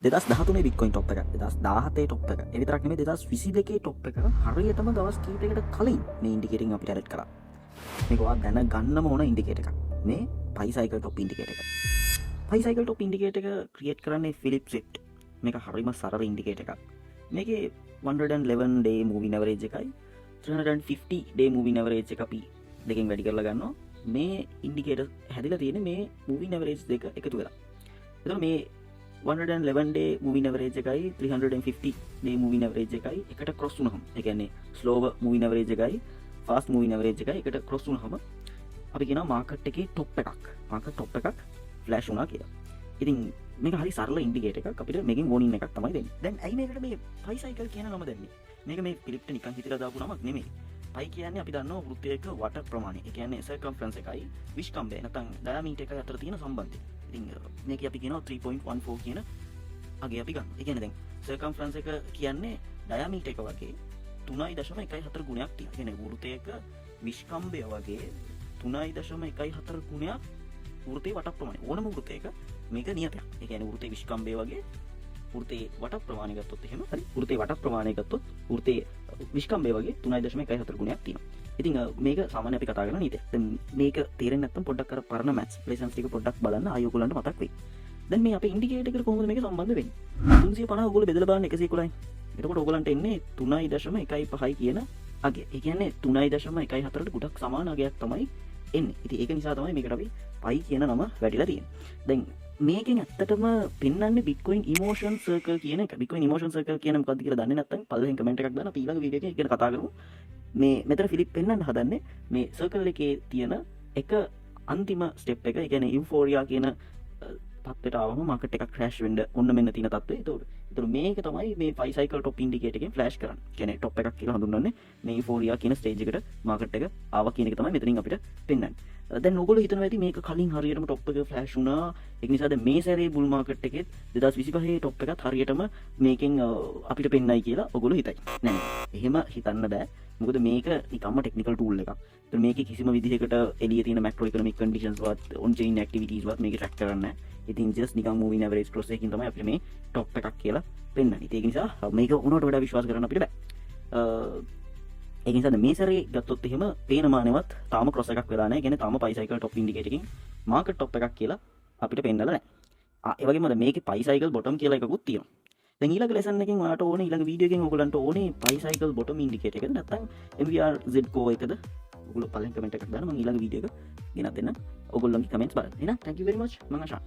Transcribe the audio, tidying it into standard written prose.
2013 Bitcoin top එක 2017 top එක ඒ විතරක් නෙමෙයි 2022 টොප් එක හරියටම දවස් කීපයකට කලින් මේ ඉන්ඩිකේටින් අපිට ඇඩ් කරා. මේක ඔයා දැනගන්නම ඕන ඉන්ඩිකේටර් එකක්. මේ පයි සයිකල් টොප් ඉන්ඩිකේටර් එක. පයි සයිකල් টොප් ඉන්ඩිකේටර් එක ක්‍රියේට් කරන්නේ ෆිලිප් සිට්. මේක හරියම සරල ඉන්ඩිකේටර් එකක්. මේකේ 111 day moving average එකයි 350 day moving average එක අපි දෙකෙන් වැඩි කරලා ගන්නවා. මේ ඉන්ඩිකේටර් හැදිලා තියෙන්නේ මේ moving average දෙක එකතු වෙලා. එතකොට මේ 111 day moving average එකයි 350 day moving average එකයි එකට ක්‍රොස් වුණාම ඒ කියන්නේ slow moving average එකයි fast moving average එකයි එකට ක්‍රොස් වුණාම අපි කියනවා මාකට් එකේ টොප් එකක් ෆ්ලෑෂ් වුණා කියලා. ඉතින් මේක හරි සරල ඉන්ඩිකේටර් එකක් අපිට මේකෙන් වෝනින් එකක් තමයි දෙන්නේ. දැන් ඇයි මේකට මේ පයි සයිකල් කියන නම දෙන්නේ? මේක මේ ෆිලිප්ට නිකන් හිතලා දාපු නමක් නෙමෙයි. පයි කියන්නේ අපි දන්නවා වෘත්තයක වට ප්‍රමාණය. ඒ කියන්නේ සර්කම්ෆරන්ස් එකයි විස්කම්බය නැත්නම් ඩයමීටර් එකයි අතර තියෙන සම්බන්ධය. ඉතින් මේක අපි කියනවා 3.14 කියන අගේ අපි ගන්න. ඒ කියන්නේ දැන් සර්කම්ෆරන්ස් එක කියන්නේ ඩයමීටර් එක වගේ 3.14 ගුණයක් තියෙනවා. ඒ කියන්නේ වෘත්තයක විස්කම්බය වගේ 3.14 ගුණයක් වෘත්තේ වට ප්‍රමාණය. ඕනම වෘත්තයක මේක නියතයක්. ඒ කියන්නේ වෘත්තේ විස්කම්බය වගේ වෘත්තේ වට ප්‍රමාණය ගත්තොත් එහෙම හරි වෘත්තේ වට ප්‍රමාණය ගත්තොත් වෘත්තේ විස්කම්බය වගේ 3.14 ගුණයක් තියෙනවා. ඉතින් මේක සාමාන්‍ය අපි කතා කරන නීතිය. දැන් මේක තේරෙන්නේ නැත්නම් පොඩ්ඩක් අර පරණ මැත්ස් ලෙසන්ස් ටික පොඩ්ඩක් බලන්න ආයෙ ඔයගොල්ලන්ට මතක් වෙයි. දැන් මේ අපේ ඉන්ඩිකේටර් එකට කොහොමද මේක සම්බන්ධ වෙන්නේ? 350 ඔයගොල්ලෝ බෙදලා බලන්න 111යි. එතකොට ඔයගොල්ලන්ට එන්නේ 3.15 කියන අගය. ඒ කියන්නේ 3.14ට ගොඩක් සමාන අගයක් තමයි එන්නේ. ඉතින් ඒක නිසා තමයි මේකට අපි පයි කියන නම වැටිලා තියෙන්නේ. දැන් මේකෙන් ඇත්තටම පෙන්වන්නේ Bitcoin Emotion Circle කියන එක. Bitcoin Emotion Circle කියන්නේ මොකක්ද කියලා දන්නේ නැත්නම් පල්ලෙන් කමෙන්ට් එකක් දාන්න අපි ඊළඟ වීඩියෝ එකේ ඉගෙන කතා කරමු. මේ මෙතන ෆිලිප් පෙන්වන්න හදන්නේ මේ සර්කල් එකේ තියෙන එක අන්තිම ස්ටෙප් එක. ඒ කියන්නේ යුෆෝරියා කියන තත්ත්වයට ආවම මාකට් එක ක්‍රෑෂ් වෙන්න ඔන්න මෙන්න තියෙන තත්ත්වය. ඒතකොට මේක තමයි මේ 5 cycle top indicator එකෙන් ෆ්ලෑෂ් කරන්නේ. කියන්නේ টොප් එකක් කියලා හඳුන්වන්නේ මේ යුෆෝරියා කියන ස්ටේජ් එකට මාකට් එක ආවා කියන එක තමයි මෙතනින් අපිට පෙන්වන්නේ. දැන් ඔයගොල්ලෝ හිතනවා ඇති මේක කලින් හරියටම টොප් එක ෆ්ලෑෂ් වුණා. ඒක නිසා දැන් මේ සැරේ බුල් මාකට් එකෙත් 2025 টොප් එකත් හරියටම මේකෙන් අපිට පෙන්නයි කියලා ඔයගොල්ලෝ හිතයි. නෑ එහෙම හිතන්න බෑ. මොකද මේක නිකම්ම ටෙක්නිකල් ටූල් එකක්. ඒතර මේකේ කිසිම විදිහකට එළියේ තියෙන මැක්‍රෝ ඉකොනොමික් කන්ඩිෂන්ස් වත් ඔන් චේන් ඇක්ටිවිටීස් වත් මේක ට්‍රැක් කරන්නේ නැහැ. ඉතින් just නිකන් මූවින් ඇවරේජ් ක්‍රොස් එකකින් තමයි අපිට මේ টොප් එකක් කියලා පෙන්වන්නේ. ඒක නිසා මේක උනට වඩා විශ්වාස කරන්න අපිට බෑ. ඒක නිසා මේ සැරේ ගත්තොත් එහෙම පේන මානෙවත් තාම ක්‍රොස් එකක් වෙලා නැහැ. කියන්නේ තාම පයි සයිකල් টොප් ඉන්ඩිකේටර් එකකින් මාකට් টොප් එකක් කියලා අපිට පෙන්නලා නැහැ. ඒ වගේම මේකේ පයි සයිකල් බොටම් කියලා එකකුත් තියෙනවා. දැන් ඊළඟ ලෙසන් එකෙන් ඔයාලට ඕනේ ඊළඟ වීඩියෝ එකෙන් ඔයගලන්ට ඕනේ පයි සයිකල් බොටම් ඉන්ඩිකේටර් එකද නැත්නම් MVR Z-Co එකද? ඔයගොල්ලෝ පළවෙනි කමෙන්ට් එකක් දාන්න මම ඊළඟ වීඩියෝ එක ගෙනත් දෙන්න. ඔයගොල්ලන්ගේ කමෙන්ට්ස් බලන්න. එහෙනම් thank you very much මම ආශා